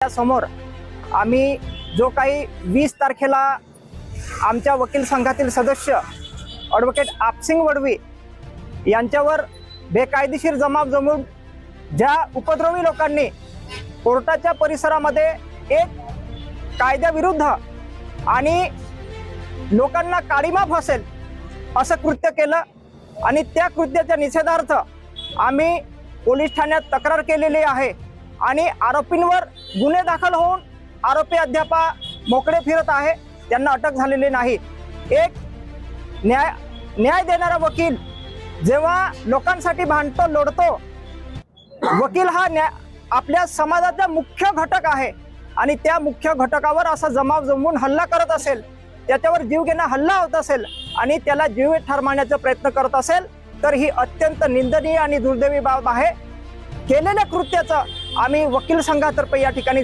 समोर आम्ही जो काही 20 तारखेला आमच्या वकील संघातील सदस्य ॲडव्होकेट आपसिंग वडवी यांच्यावर बेकायदेशीर जमाव जमवून ज्या उपद्रवी लोकांनी कोर्टाच्या परिसरामध्ये एक कायद्याविरुद्ध आणि लोकांना काळीमा फासेल असं कृत्य केलं आणि त्या कृत्याच्या निषेधार्थ आम्ही पोलीस ठाण्यात तक्रार केलेली आहे आणि आरोपींवर गुन्हे दाखल होऊन आरोपी अद्याप मोकळे फिरत आहे, त्यांना अटक झालेली नाही। एक न्याय देणारा वकील जेव्हा लोकांसाठी भांडतो लढतो, वकील हा आपल्या समाजाचा मुख्य घटक आहे आणि त्या मुख्य घटकावर असा जमाव जमवून हल्ला करत असेल, त्याच्यावर जीवघेणा हल्ला होत असेल आणि त्याला जीवे ठार मारण्याचा प्रयत्न करत असेल तर ही अत्यंत निंदनीय आणि दुर्दैवी बाब आहे। केलेल्या कृत्याचं आम्ही वकील संघातर्फे या ठिकाणी